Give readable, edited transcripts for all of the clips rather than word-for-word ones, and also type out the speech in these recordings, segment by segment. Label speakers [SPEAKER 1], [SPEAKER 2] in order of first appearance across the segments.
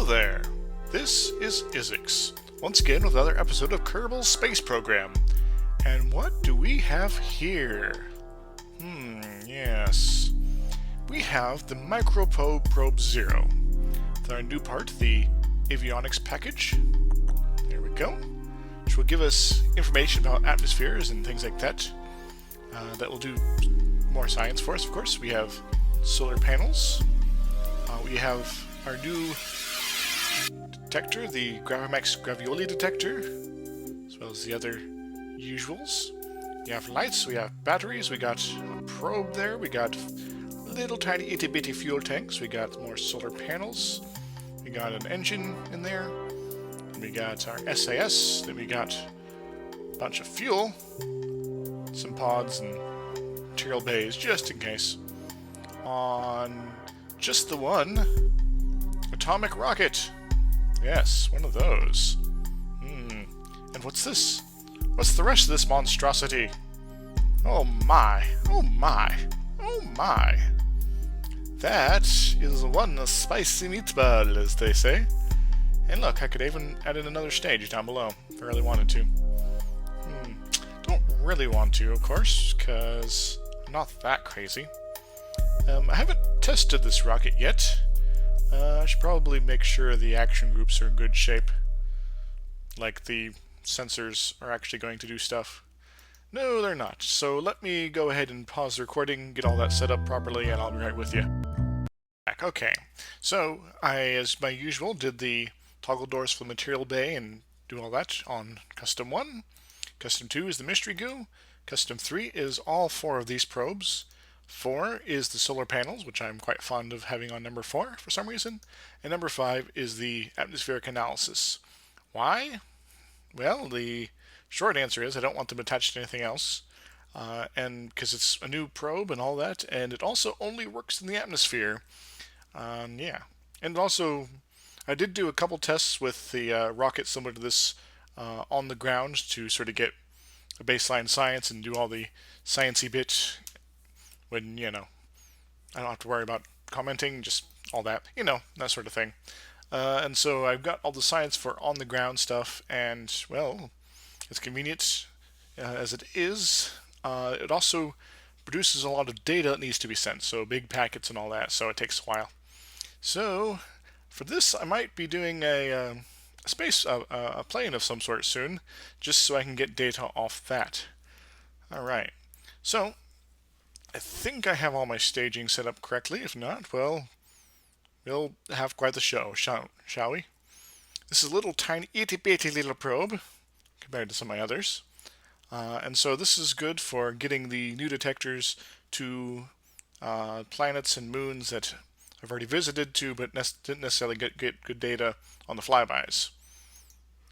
[SPEAKER 1] there! This is Isix, once again with another episode of Kerbal's Space Program. And what do we have here? Yes. We have the Microprobe Probe 0. With our new part, the avionics package. There we go. Which will give us information about atmospheres and things like that. That will do more science for us, of course. We have solar panels. We have our new detector, the Gravimax Gravioli detector, as well as the other usuals. We have lights, we have batteries, we got a probe there, we got little tiny itty bitty fuel tanks, we got more solar panels, we got an engine in there, we got our SAS, then we got a bunch of fuel, some pods and material bays, just in case. On just the one atomic rocket. Yes, one of those. And what's this? What's the rest of this monstrosity? Oh my, oh my, oh my. That is one spicy meatball, as they say. And look, I could even add in another stage down below, if I really wanted to. Don't really want to, of course, because I'm not that crazy. I haven't tested this rocket yet. I should probably make sure the action groups are in good shape. Like the sensors are actually going to do stuff. No, they're not. So let me go ahead and pause the recording, get all that set up properly, and I'll be right with you. Okay, so I, as my usual, did the toggle doors for the material bay and do all that on Custom 1. Custom 2 is the mystery goo. Custom 3 is all 4 of these probes. 4 is the solar panels, which I'm quite fond of having on number 4 for some reason. And number 5 is the atmospheric analysis. Why? Well, the short answer is I don't want them attached to anything else. And because it's a new probe and all that, and it also only works in the atmosphere. Yeah. And also, I did do a couple tests with the rocket similar to this on the ground to sort of get a baseline science and do all the sciencey bit when, I don't have to worry about commenting, just all that, that sort of thing. And so I've got all the science for on-the-ground stuff, and, well, as convenient as it is, it also produces a lot of data that needs to be sent, so big packets and all that, so it takes a while. So, for this, I might be doing a plane of some sort soon, just so I can get data off that. Alright, so I think I have all my staging set up correctly. If not, well, we'll have quite the show, shall we? This is a little tiny, itty-bitty little probe, compared to some of my others. And so this is good for getting the new detectors to planets and moons that I've already visited to, but didn't necessarily get good data on the flybys.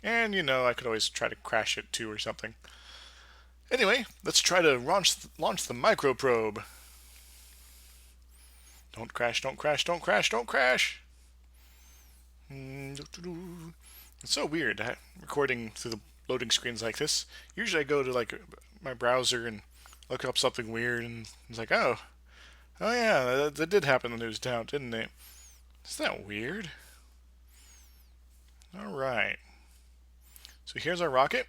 [SPEAKER 1] And, I could always try to crash it too or something. Anyway, let's try to launch the microprobe. Don't crash, don't crash, don't crash, don't crash! It's so weird recording through the loading screens like this. Usually I go to my browser and look up something weird and it's like, oh yeah, that did happen in the news down, didn't it? Isn't that weird? Alright. So here's our rocket.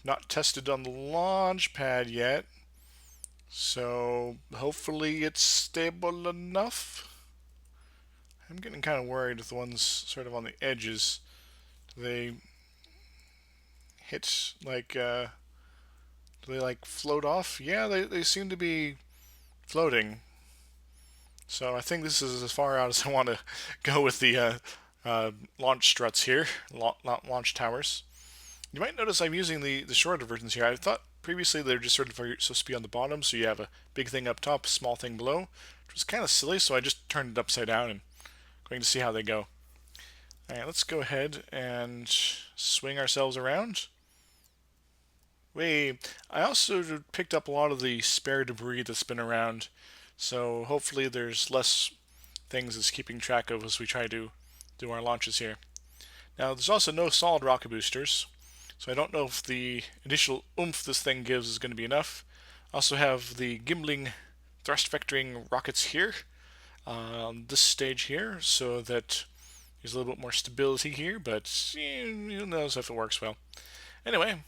[SPEAKER 1] Not tested on the launch pad yet, so hopefully it's stable enough. I'm getting kind of worried with the ones sort of on the edges. Do they hit do they float off? Yeah, they seem to be floating. So I think this is as far out as I want to go with the launch struts here, launch towers. You might notice I'm using the shorter versions here. I thought previously they were just sort of supposed to be on the bottom, so you have a big thing up top, a small thing below, which was kind of silly, so I just turned it upside down and going to see how they go. Alright, let's go ahead and swing ourselves around. I also picked up a lot of the spare debris that's been around, so hopefully there's less things it's keeping track of as we try to do our launches here. Now, there's also no solid rocket boosters, so I don't know if the initial oomph this thing gives is going to be enough. I also have the gimbling thrust vectoring rockets here on this stage here, so that Use a little bit more stability here, but who knows if it works well. Anyway,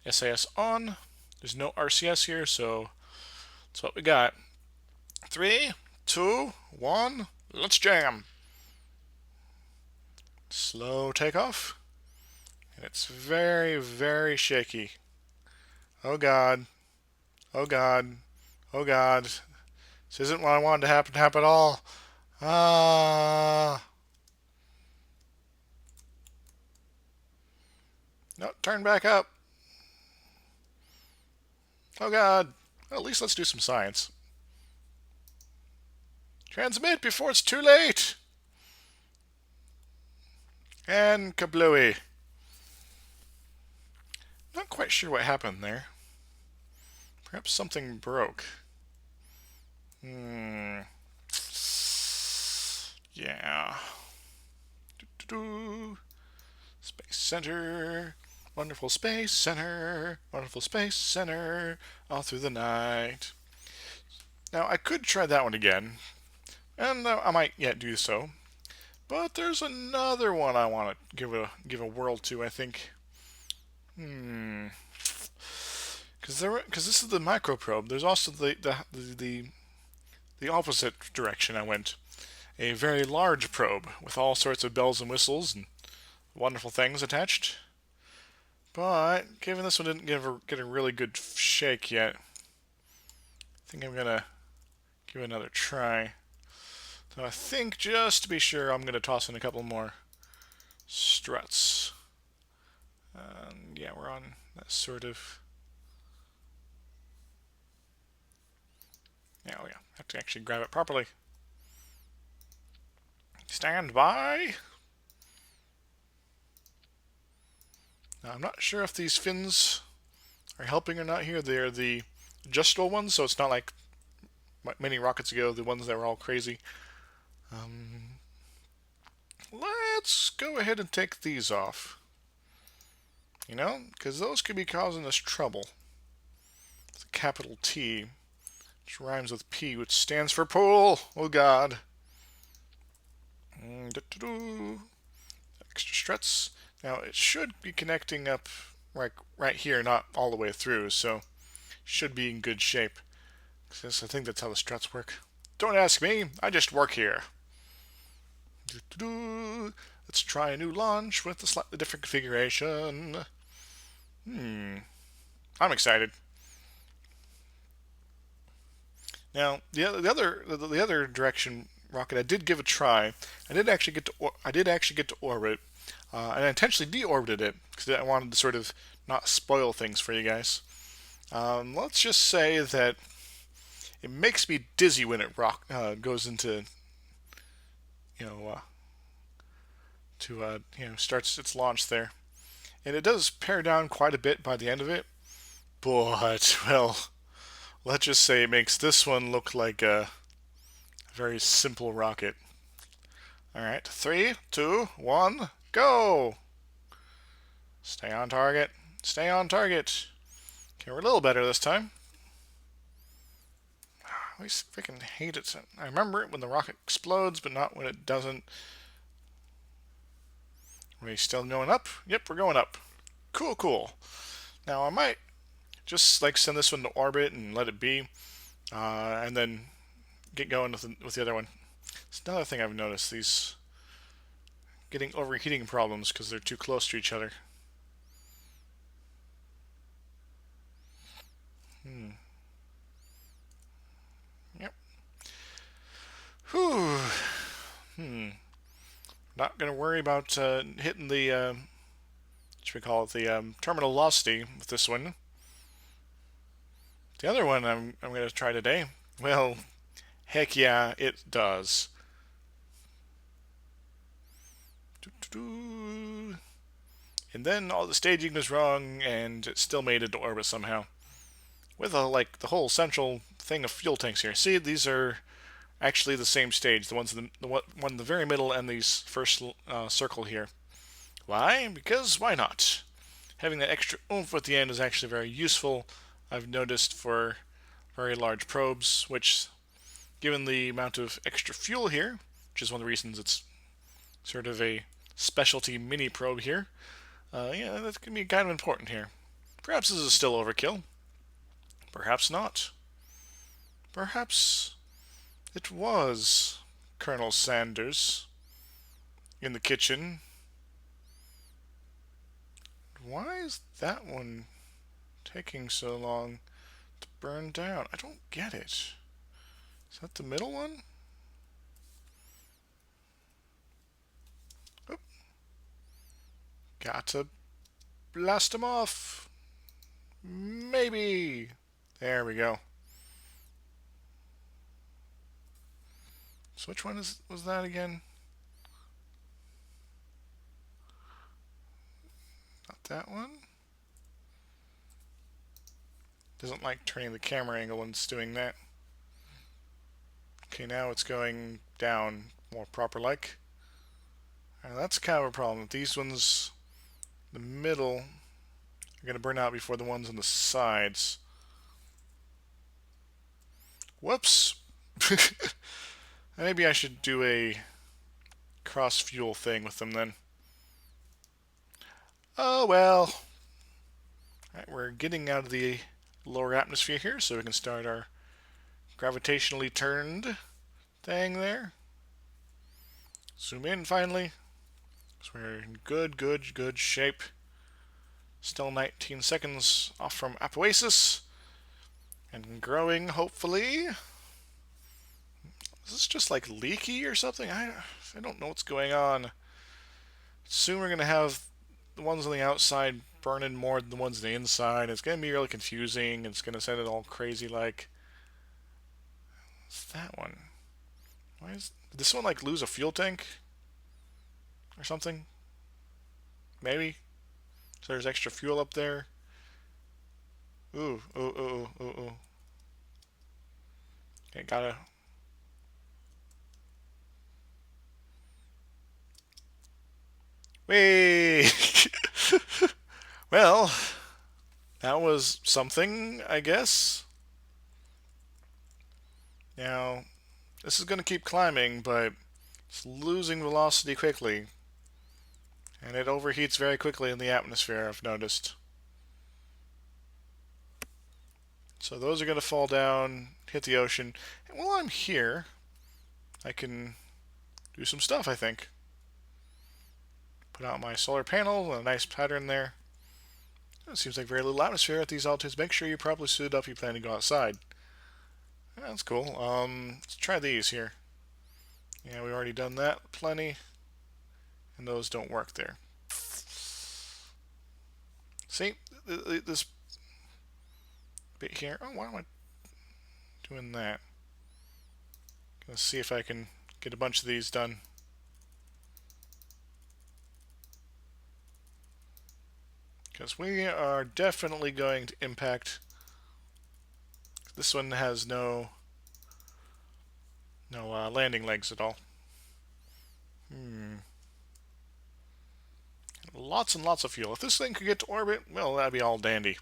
[SPEAKER 1] SAS on. There's no RCS here, so that's what we got. 3, 2, 1, let's jam. Slow takeoff. And it's very, very shaky. Oh god. Oh god. Oh god. This isn't what I wanted to happen at all. Ah. No, turn back up. Oh god. Well, at least let's do some science. Transmit before it's too late. And kablooey. Not quite sure what happened there. Perhaps something broke. Yeah. Doo-doo-doo. Space Center. Wonderful Space Center. Wonderful Space Center. All through the night. Now, I could try that one again. And I might yet do so. But there's another one I want to give a whirl to, I think. Because this is the microprobe. There's also the opposite direction I went. A very large probe with all sorts of bells and whistles and wonderful things attached. But given this one didn't get a really good shake yet, I think I'm gonna give it another try. So I think just to be sure, I'm gonna toss in a couple more struts. Yeah, we're on that sort of. Yeah, oh yeah, have to actually grab it properly. Stand by. Now, I'm not sure if these fins are helping or not here. They're the adjustable ones, so it's not like many rockets ago, the ones that were all crazy. Let's go ahead and take these off. You know, because those could be causing us trouble. It's a capital T, which rhymes with P, which stands for pool. Oh God. Extra struts. Now it should be connecting up right here, not all the way through, so should be in good shape. Because I think that's how the struts work. Don't ask me, I just work here. Let's try a new launch with a slightly different configuration. I'm excited. Now the other direction rocket I did give a try. I did actually get to orbit, and I intentionally deorbited it because I wanted to sort of not spoil things for you guys. Let's just say that it makes me dizzy when it goes into starts its launch there, and it does pare down quite a bit by the end of it. But well, let's just say it makes this one look like a very simple rocket. All right, 3, 2, 1, go! Stay on target. Stay on target. Okay, we're a little better this time. I always freaking hate it. I remember it when the rocket explodes, but not when it doesn't. Are we still going up? Yep, we're going up. Cool, cool. Now I might just like send this one to orbit and let it be, and then get going with the other one. It's another thing I've noticed, these getting overheating problems because they're too close to each other. Yep. Whew. Not going to worry about hitting the, what should we call it, the terminal velocity with this one. The other one I'm going to try today, well, heck yeah, it does. And then all the staging was wrong, and it still made it to orbit somehow. With the whole central thing of fuel tanks here. See, these are actually the same stage. The ones the one in the very middle and these first circle here. Why? Because why not? Having that extra oomph at the end is actually very useful. I've noticed for very large probes, which, given the amount of extra fuel here, which is one of the reasons it's Sort of a specialty mini probe here. Yeah, that's going to be kind of important here. Perhaps this is still overkill. Perhaps not. Perhaps it was Colonel Sanders in the kitchen. Why is that one taking so long to burn down? I don't get it. Is that the middle one? Oh, gotta blast him off. Maybe. There we go. So which one was that again? Not that one. Doesn't like turning the camera angle when it's doing that. Okay, now it's going down more proper like. That's kind of a problem. These ones, the middle, are going to burn out before the ones on the sides. Whoops! Maybe I should do a cross-fuel thing with them then. Oh well. Alright, we're getting out of the lower atmosphere here, so we can start our gravitationally turned thing there. Zoom in finally. So we're in good shape. Still 19 seconds off from apoasis. And growing, hopefully. Is this just like leaky or something? I don't know what's going on. Soon we're going to have the ones on the outside burning more than the ones on the inside. It's going to be really confusing. It's going to send it all crazy like. What's that one? Did this one like lose a fuel tank? Or something? Maybe? So there's extra fuel up there. Ooh. Okay, gotta. Wait! Well, that was something, I guess. Now, this is going to keep climbing, but it's losing velocity quickly. And it overheats very quickly in the atmosphere, I've noticed. So those are going to fall down, hit the ocean. And while I'm here, I can do some stuff, I think. Put out my solar panel, a nice pattern there. It seems like very little atmosphere at these altitudes. Make sure you properly suit up if you plan to go outside. Yeah, that's cool. Let's try these here. Yeah, we've already done that plenty. And those don't work there. See, this bit here. Oh, why am I doing that? Gonna see if I can get a bunch of these done. Because we are definitely going to impact. This one has no landing legs at all. Lots and lots of fuel. If this thing could get to orbit, well, that'd be all dandy.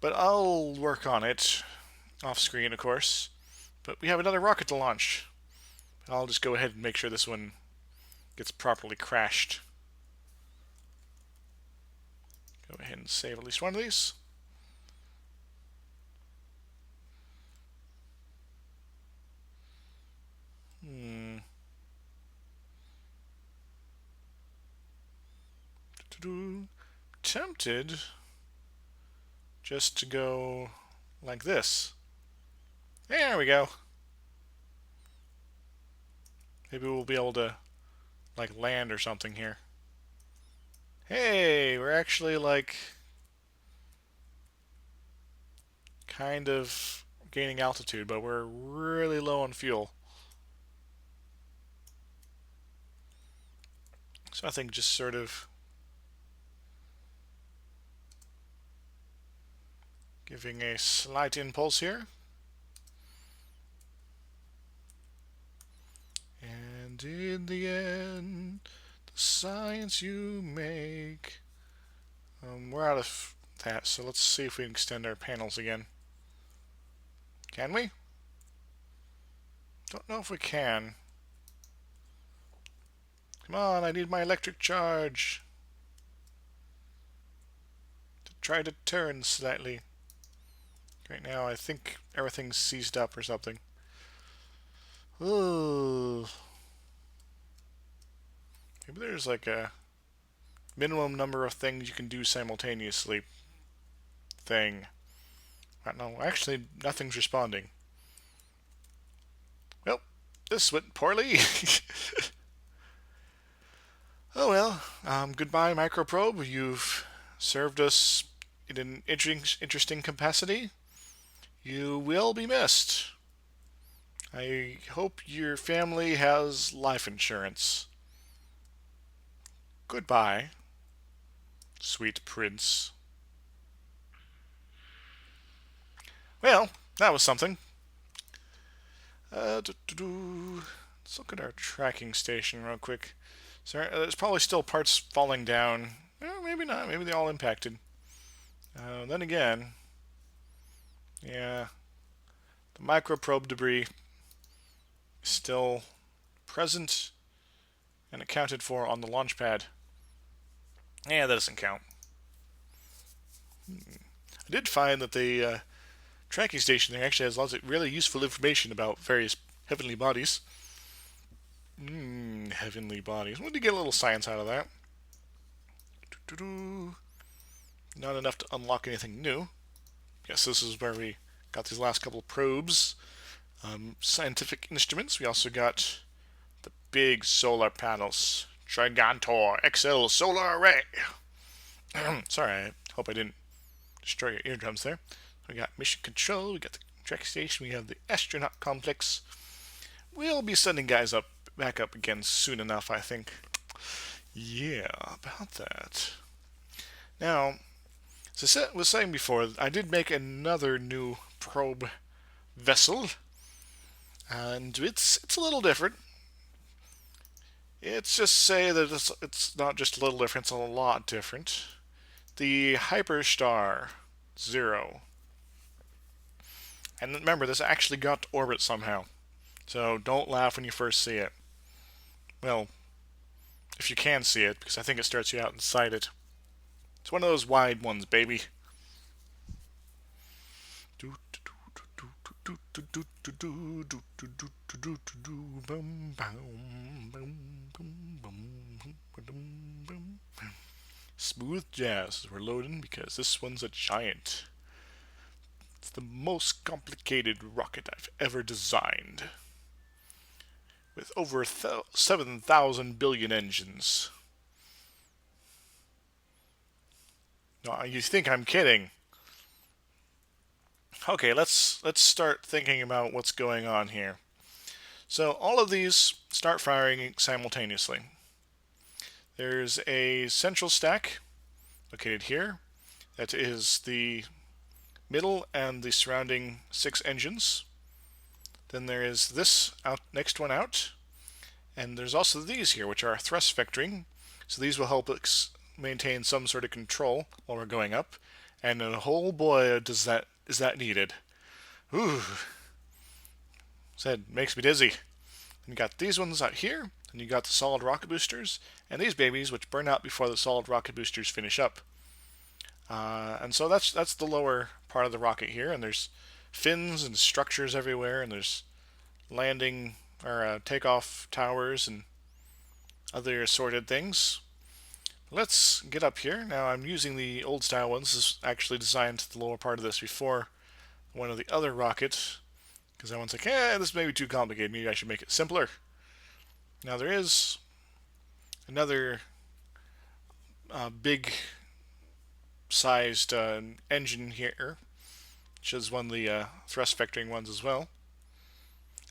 [SPEAKER 1] But I'll work on it off screen, of course. But we have another rocket to launch. I'll just go ahead and make sure this one gets properly crashed. Go ahead and save at least one of these. Tempted just to go like this. There we go. Maybe we'll be able to like land or something here. Hey, we're actually like kind of gaining altitude, but we're really low on fuel. So I think just sort of giving a slight impulse here. And in the end, the science you make. We're out of that, so let's see if we can extend our panels again. Can we? Don't know if we can. Come on, I need my electric charge to try to turn slightly. Right now, I think everything's seized up or something. Ooh. Maybe there's like a minimum number of things you can do simultaneously thing. I don't know. Actually, nothing's responding. Well, this went poorly. Oh well. Goodbye, microprobe. You've served us in an interesting capacity. You will be missed. I hope your family has life insurance. Goodbye, sweet prince. Well, that was something. Let's look at our tracking station real quick. So there's probably still parts falling down. Well, maybe not. Maybe they're all impacted. Then again, yeah, the microprobe debris is still present and accounted for on the launch pad. Yeah, that doesn't count. I did find that the tracking station there actually has lots of really useful information about various heavenly bodies. Heavenly bodies. We'll get a little science out of that. Not enough to unlock anything new. Yes, this is where we got these last couple of probes. Scientific instruments. We also got the big solar panels. Gigantor XL solar array. Sorry, I hope I didn't destroy your eardrums there. We got mission control. We got the track station. We have the astronaut complex. We'll be sending guys back up again soon enough, I think. Yeah, about that. Now, as I was saying before, I did make another new probe vessel, and it's a little different. It's just say that it's not just a little different; it's a lot different. The Hyperstar Zero, and remember, this actually got to orbit somehow. So don't laugh when you first see it. Well, if you can see it, because I think it starts you out inside it. It's one of those wide ones, baby. Smooth jazz as we're loading because this one's a giant. It's the most complicated rocket I've ever designed. With over 7,000 billion engines. No, you think I'm kidding. Okay, let's start thinking about what's going on here. So all of these start firing simultaneously. There's a central stack located here. That is the middle and the surrounding 6 engines. Then there is this next one out. And there's also these here, which are thrust vectoring. So these will help us maintain some sort of control while we're going up. And oh boy, is that needed. Ooh. Said, makes me dizzy. And you got these ones out here, and you got the solid rocket boosters, and these babies, which burn out before the solid rocket boosters finish up. And so that's the lower part of the rocket here, and there's fins and structures everywhere, and there's landing or takeoff towers and other assorted things. Let's get up here. Now I'm using the old style ones. This is actually designed to the lower part of this before one of the other rockets, because that one's like, this may be too complicated. Maybe I should make it simpler. Now there is another big sized engine here, which is one of the thrust vectoring ones as well.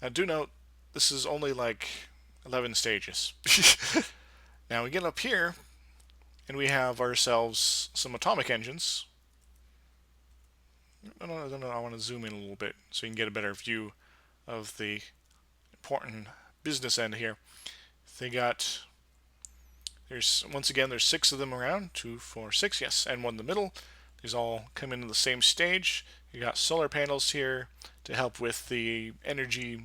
[SPEAKER 1] Now do note, this is only like 11 stages. Now we get up here, and we have ourselves some atomic engines. I want to zoom in a little bit so you can get a better view of the important business end here. Once again, there's 6 of them around. 2, 4, 6, yes, and one in the middle. These all come into the same stage. You got solar panels here to help with the energy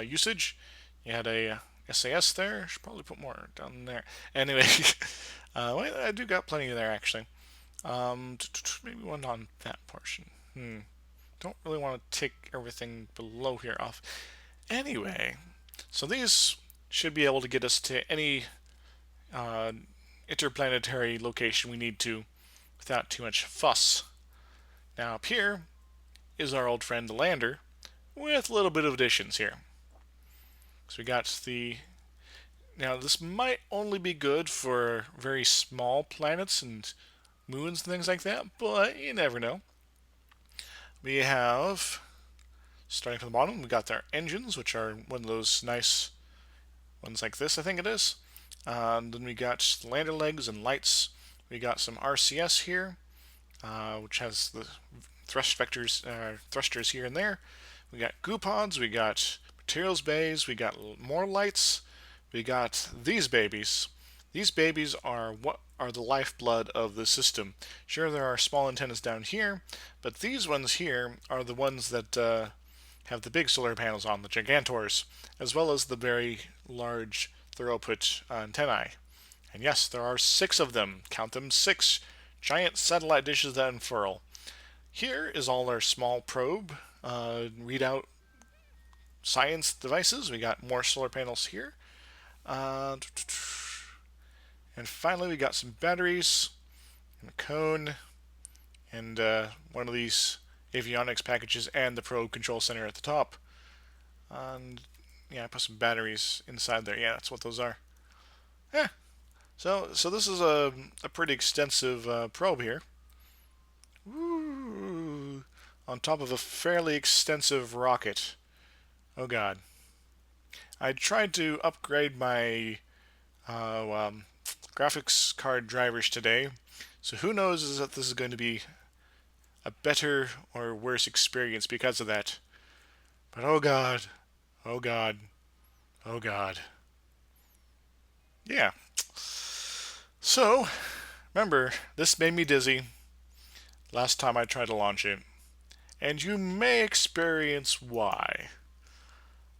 [SPEAKER 1] usage. You had a SAS there. Should probably put more down there. Anyway, wait, I do got plenty there actually. Maybe one on that portion. Don't really want to take everything below here off. Anyway, so these should be able to get us to any uh, interplanetary location we need to without too much fuss. Now up here is our old friend the lander with a little bit of additions here. So we got the... Now this might only be good for very small planets and moons and things like that, but you never know. We have, starting from the bottom, we got our engines, which are one of those nice ones like this, I think it is. Then we got lander legs and lights. We got some RCS here, which has the thrusters here and there. We got goo pods. We got materials bays. We got more lights. We got these babies. These babies are what are the lifeblood of the system. Sure, there are small antennas down here, but these ones here are the ones that have the big solar panels on, the gigantors, as well as the very large throughput antennae. And yes, there are 6 of them. Count them, 6 giant satellite dishes that unfurl. Here is all our small probe readout science devices. We got more solar panels here. And finally, we got some batteries and a cone and one of these avionics packages and the probe control center at the top. And yeah, I put some batteries inside there. Yeah, that's what those are. Yeah. So this is a pretty extensive probe here. Woo! On top of a fairly extensive rocket. Oh god. I tried to upgrade my graphics card drivers today, so who knows that this is going to be a better or worse experience because of that. But oh god, oh god, oh god. Yeah. So, remember, this made me dizzy last time I tried to launch it, and you may experience why.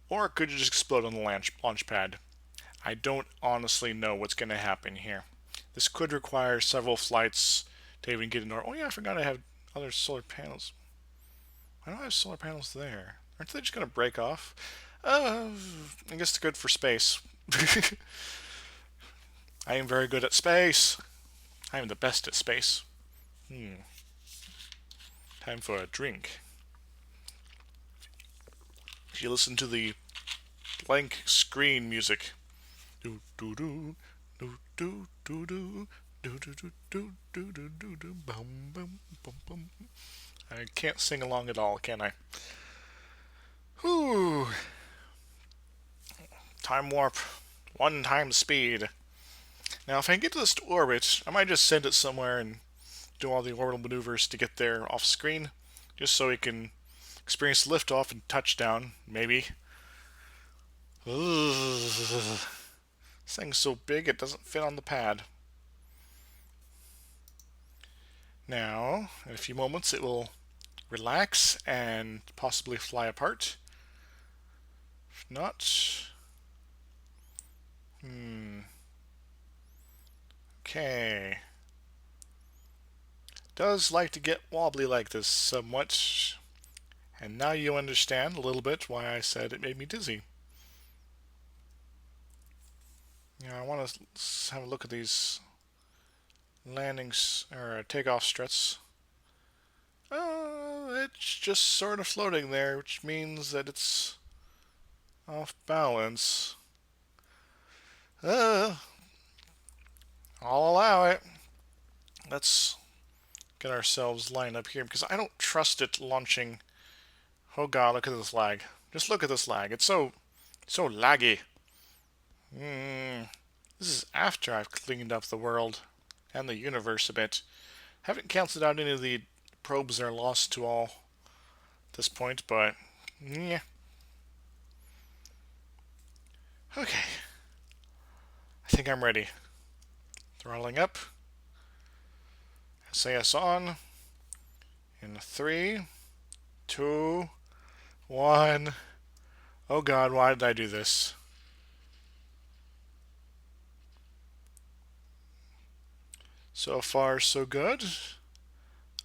[SPEAKER 1] Or it could just explode on the launch pad. I don't honestly know what's going to happen here. This could require several flights to even get in order. Oh yeah, I forgot I have other solar panels. Why don't I have solar panels there? Aren't they just going to break off? I guess it's good for space. I am very good at space. I am the best at space. Time for a drink. If you listen to the blank screen music. Do do do do do do do do do do do do do do do bum bum bum bum. I can't sing along at all, can I? Whew. Time warp. 1 times speed. Now, if I can get this to orbit, I might just send it somewhere and do all the orbital maneuvers to get there off screen, just so it can experience liftoff and touchdown, maybe. Ugh. This thing's so big it doesn't fit on the pad. Now, in a few moments, it will relax and possibly fly apart. If not... Okay. Does like to get wobbly like this somewhat. And now you understand a little bit why I said it made me dizzy. Yeah, I want to have a look at these landings or takeoff struts. It's just sort of floating there, which means that it's off balance. I'll allow it. Let's get ourselves lined up here because I don't trust it launching. Oh god, look at this lag. Just look at this lag. It's so laggy. This is after I've cleaned up the world and the universe a bit. Haven't canceled out any of the probes that are lost to all at this point, but yeah. Okay. I think I'm ready. Throttling up. SAS on. In 3, 2, 1. Oh god, why did I do this? So far, so good.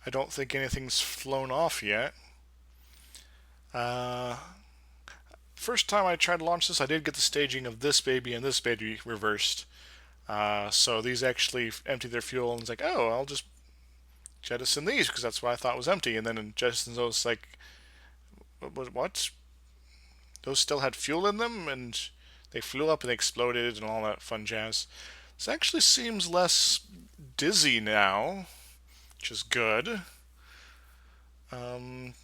[SPEAKER 1] I don't think anything's flown off yet. Uh, First time I tried to launch this, I did get the staging of this baby and this baby reversed. So these actually empty their fuel, and it's like, oh, I'll just jettison these because that's what I thought was empty. And then in jettison those, like, what? Those still had fuel in them, and they flew up and exploded and all that fun jazz. This actually seems less dizzy now, which is good. Um,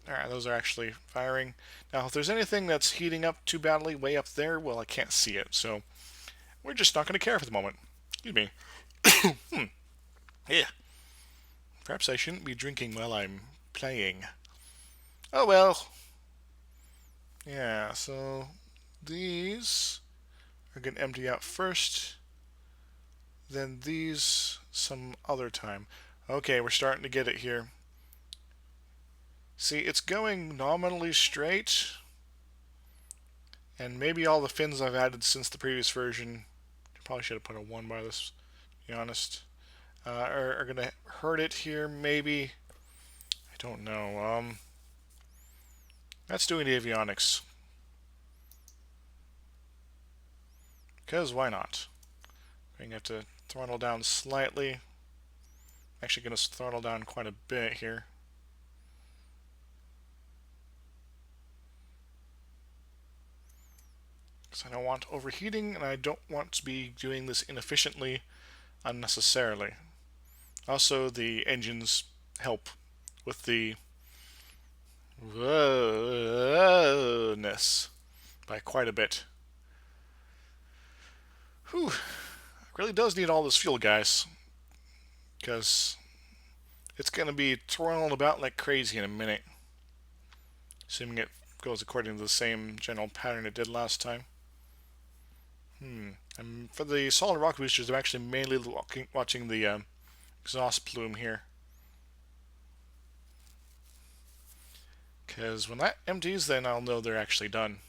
[SPEAKER 1] Alright, those are actually firing. Now, if there's anything that's heating up too badly way up there, well, I can't see it, so we're just not going to care for the moment. Excuse me. Yeah. Perhaps I shouldn't be drinking while I'm playing. Oh well. Yeah, so these are going to empty out first, then these some other time. Okay, we're starting to get it here. See, it's going nominally straight, and maybe all the fins I've added since the previous version, probably should have put a 1 by this, to be honest, are going to hurt it here, maybe. I don't know. That's doing the avionics. Because why not? I'm going to have to throttle down slightly. I'm actually going to throttle down quite a bit here. Because I don't want overheating, and I don't want to be doing this inefficiently unnecessarily. Also, the engines help with the ness by quite a bit. Whew. It really does need all this fuel, guys. Because it's going to be twirling about like crazy in a minute. Assuming it goes according to the same general pattern it did last time. And for the solid rocket boosters, I'm actually mainly watching the exhaust plume here. Because when that empties, then I'll know they're actually done.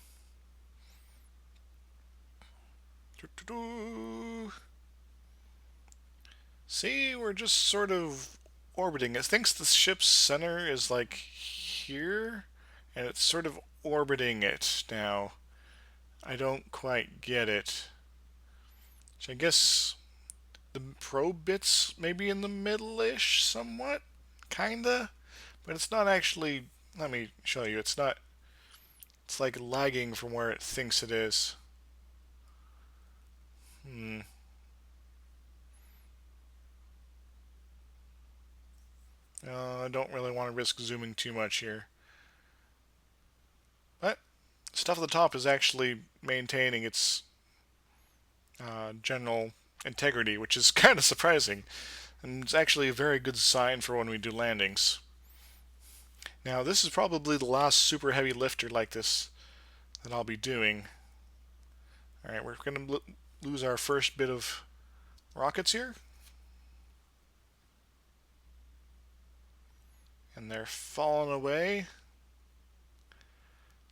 [SPEAKER 1] See, we're just sort of orbiting. It thinks the ship's center is like here, and it's sort of orbiting it now. I don't quite get it. Which I guess the probe bits maybe in the middle-ish somewhat, kinda, but it's not actually. Let me show you. It's not. It's like lagging from where it thinks it is. I don't really want to risk zooming too much here. But stuff at the top is actually maintaining its general integrity, which is kind of surprising. And it's actually a very good sign for when we do landings. Now, this is probably the last super heavy lifter like this that I'll be doing. Alright, we're going to lose our first bit of rockets here. And they're falling away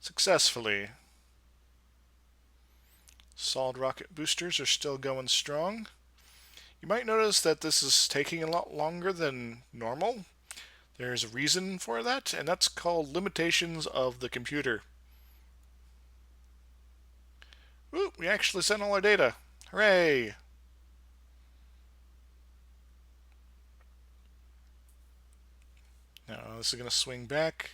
[SPEAKER 1] successfully. Solid rocket boosters are still going strong. You might notice that this is taking a lot longer than normal. There's a reason for that, and that's called limitations of the computer. Ooh, we actually sent all our data. Hooray! Now, this is going to swing back.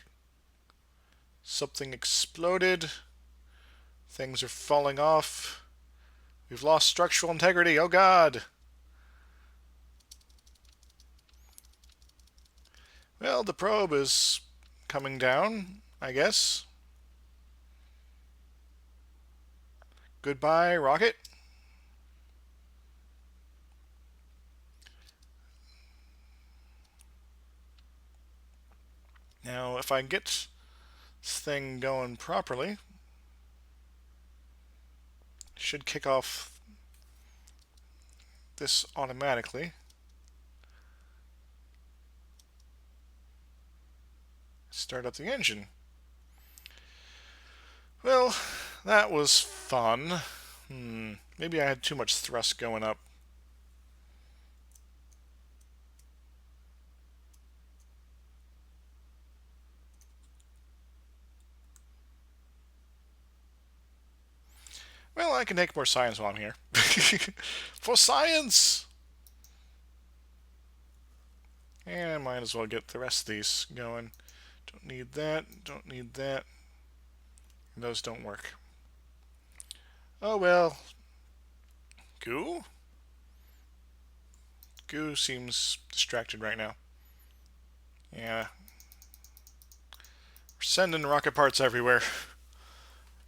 [SPEAKER 1] Something exploded. Things are falling off. We've lost structural integrity. Oh god! Well, the probe is coming down, I guess. Goodbye, rocket. Now, if I get this thing going properly, should kick off this automatically. Start up the engine. Well, that was fun. Maybe I had too much thrust going up. can take more science while I'm here. For science! And I might as well get the rest of these going. Don't need that, don't need that. Those don't work. Oh well. Goo? Goo seems distracted right now. Yeah. We're sending rocket parts everywhere.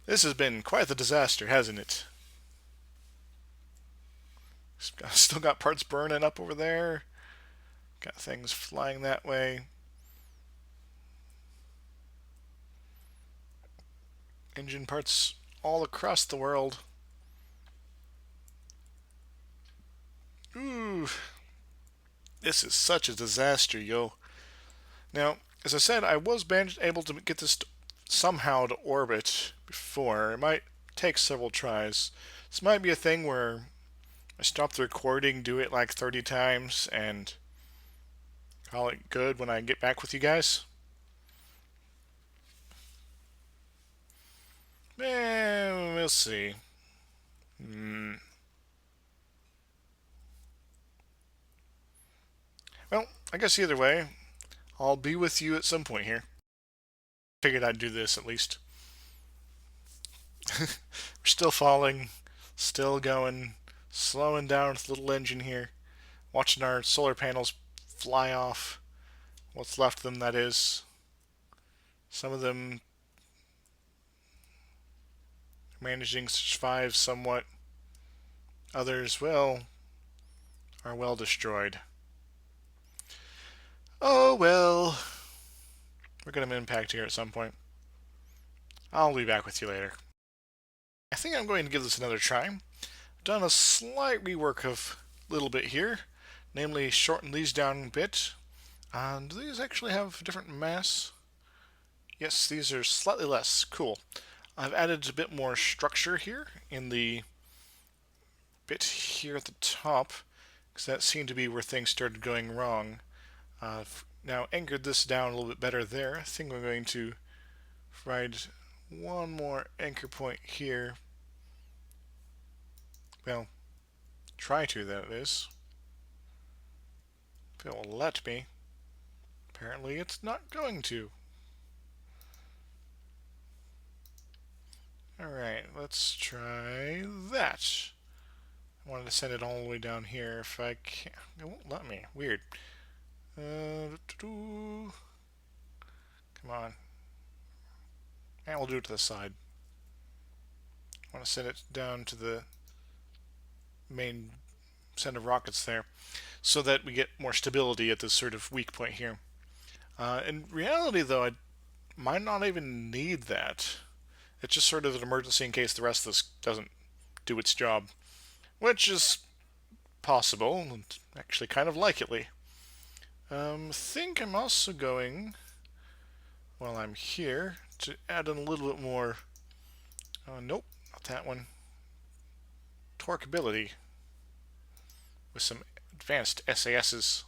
[SPEAKER 1] This has been quite the disaster, hasn't it? Still got parts burning up over there. Got things flying that way. Engine parts all across the world. Ooh. This is such a disaster, yo. Now, as I said, I was able to get this somehow to orbit before. It might take several tries. This might be a thing where I stop the recording, do it like 30 times, and call it good when I get back with you guys. We'll see. Well, I guess either way, I'll be with you at some point here. Figured I'd do this at least. We're still falling, still going, slowing down with the little engine here, watching our solar panels fly off. What's left of them, that is. Some of them managing to survive somewhat. Others, well, are well destroyed. Oh well. We're going to impact here at some point. I'll be back with you later. I think I'm going to give this another try. I've done a slight rework of a little bit here, namely shorten these down a bit. And do these actually have a different mass? Yes, these are slightly less. Cool. I've added a bit more structure here in the bit here at the top, because that seemed to be where things started going wrong. I've now anchored this down a little bit better there. I think we're going to provide one more anchor point here. Well, try to, that is. If it will let me. Apparently it's not going to. Alright, let's try that. I wanted to send it all the way down here if I can. It won't let me. Weird. Come on. And we'll do it to the side. I want to send it down to the main set of rockets there so that we get more stability at this sort of weak point here. In reality, though, I might not even need that. It's just sort of an emergency in case the rest of this doesn't do its job, which is possible and actually kind of likely. Think I'm also going, while I'm here, to add in a little bit more. Nope, not that one. Torqueability with some advanced SASs.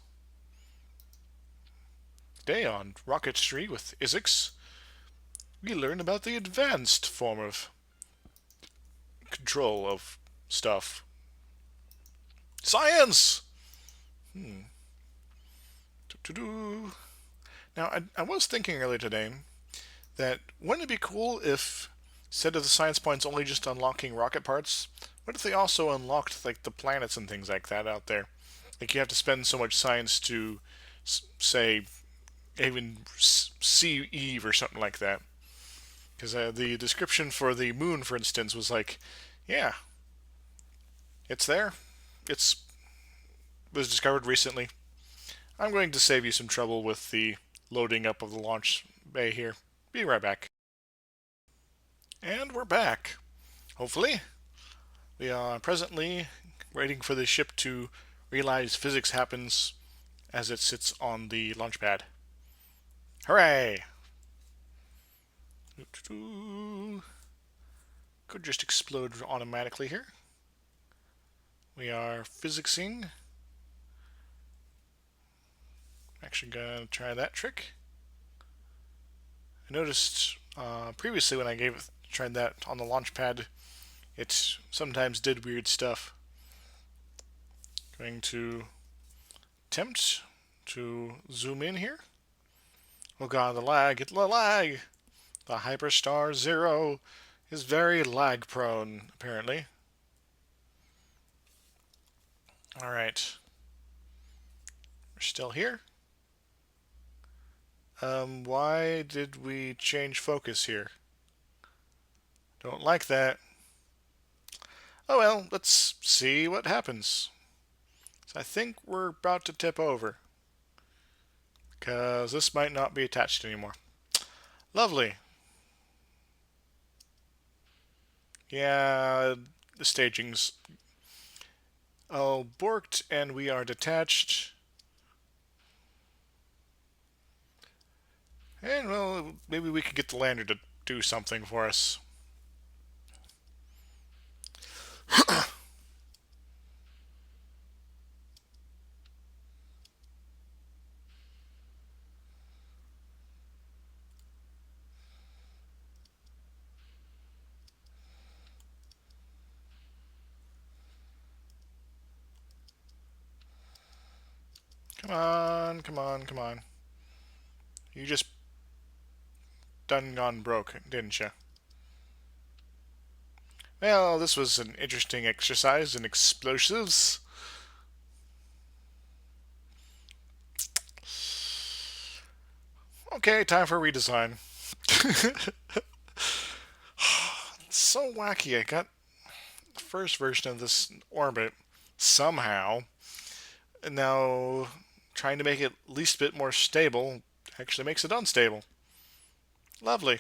[SPEAKER 1] Today on Rocketry with Isix, we learn about the advanced form of control of stuff. Science! Now, I was thinking earlier today that wouldn't it be cool if, instead of the science points only just unlocking rocket parts, what if they also unlocked like the planets and things like that out there? Like you have to spend so much science to, say, even see Eve or something like that. Because the description for the moon, for instance, was like, yeah, it's there. It was discovered recently. I'm going to save you some trouble with the loading up of the launch bay here. Be right back. And we're back. Hopefully. We are presently waiting for the ship to realize physics happens as it sits on the launch pad. Hooray! Could just explode automatically here. We are physicsing. Actually gonna try that trick. I noticed previously when I tried that on the launch pad, it sometimes did weird stuff. Going to attempt to zoom in here. Oh god, the lag. It's the lag! The Hyperstar Zero is very lag prone, apparently. Alright. We're still here. Why did we change focus here? Don't like that. Oh well, let's see what happens. So I think we're about to tip over. Because this might not be attached anymore. Lovely. Yeah, the staging's all borked and we are detached. And well, maybe we could get the lander to do something for us. Come on, come on, come on. You just done gone broke, didn't you? Well, this was an interesting exercise in explosives. Okay, time for a redesign. It's so wacky. I got the first version of this orbit somehow, and now trying to make it at least a bit more stable actually makes it unstable. Lovely.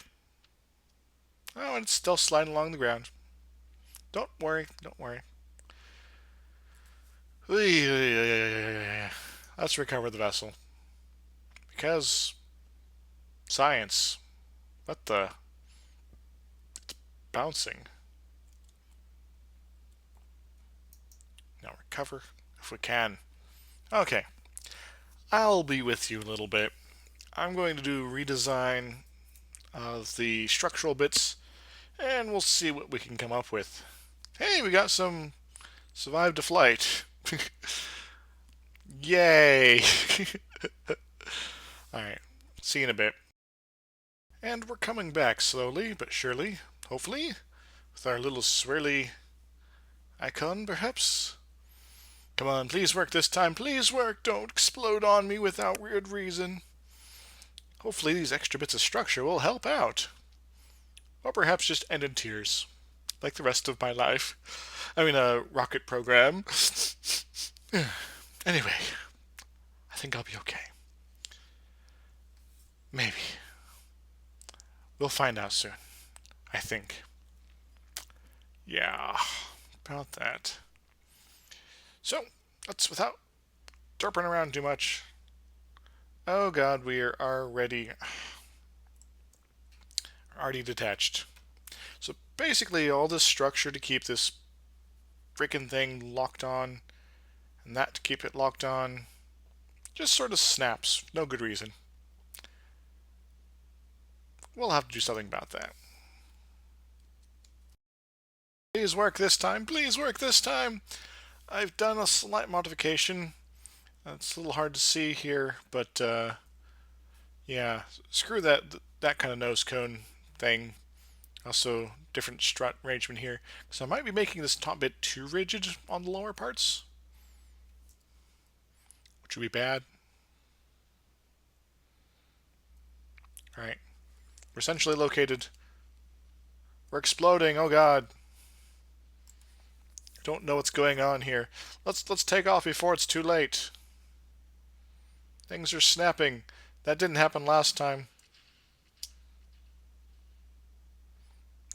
[SPEAKER 1] Oh, and it's still sliding along the ground. Don't worry, don't worry. Let's recover the vessel. Because science. What the? It's bouncing. Now recover if we can. Okay. I'll be with you a little bit. I'm going to do redesign of the structural bits, and we'll see what we can come up with. Hey, we got some survived a flight. Yay! Alright, see you in a bit. And we're coming back slowly but surely, hopefully, with our little swirly icon, perhaps? Come on, please work this time. Please work. Don't explode on me without weird reason. Hopefully these extra bits of structure will help out. Or perhaps just end in tears. Like the rest of my life. I mean, a rocket program. Anyway, I think I'll be okay. Maybe. We'll find out soon. I think. Yeah, about that. So, let's, without derping around too much. Oh god, we are already detached. So basically all this structure to keep this freaking thing locked on, and that to keep it locked on, just sort of snaps. No good reason. We'll have to do something about that. Please work this time. Please work this time. I've done a slight modification. It's a little hard to see here, but yeah, screw that kind of nose cone thing. Also, different strut arrangement here. So I might be making this top bit too rigid on the lower parts, which would be bad. Alright. We're centrally located. We're exploding, oh god. Don't know what's going on here. Let's take off before it's too late. Things are snapping. That didn't happen last time.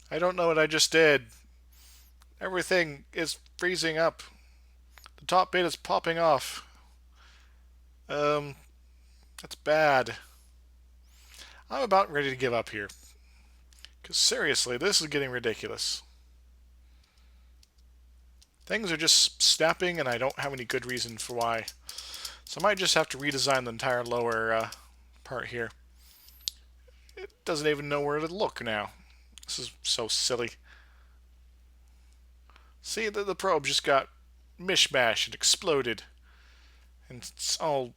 [SPEAKER 1] I don't know what I just did. Everything is freezing up. The top bit is popping off. That's bad. I'm about ready to give up here. Because seriously, this is getting ridiculous. Things are just snapping and I don't have any good reason for why. So I might just have to redesign the entire lower part here. It doesn't even know where to look now. This is so silly. See, the probe just got mishmash and exploded. And it's all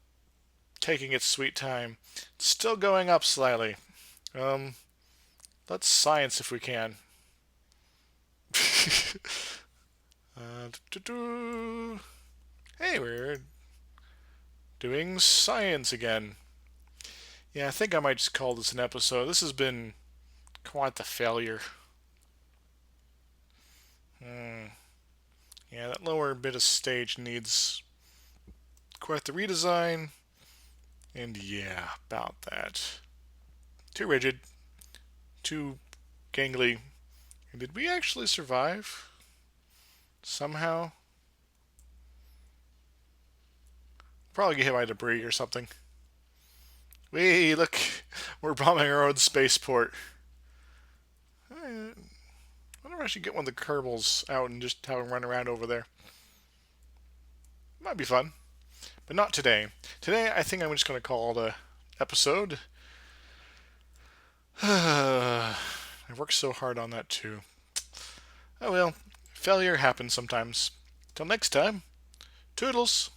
[SPEAKER 1] taking its sweet time. It's still going up slightly. Um, let's science if we can. Hey, we're doing science again. Yeah, I think I might just call this an episode. This has been quite the failure. Yeah, that lower bit of stage needs quite the redesign. And yeah, about that. Too rigid, too gangly. And did we actually survive? Somehow? Probably get hit by debris or something. Wee, look, we're bombing our own spaceport. I wonder if I should get one of the Kerbals out and just have him run around over there. Might be fun, but not today. Today, I think I'm just going to call it a episode. I worked so hard on that too. Oh well, failure happens sometimes. Till next time, toodles.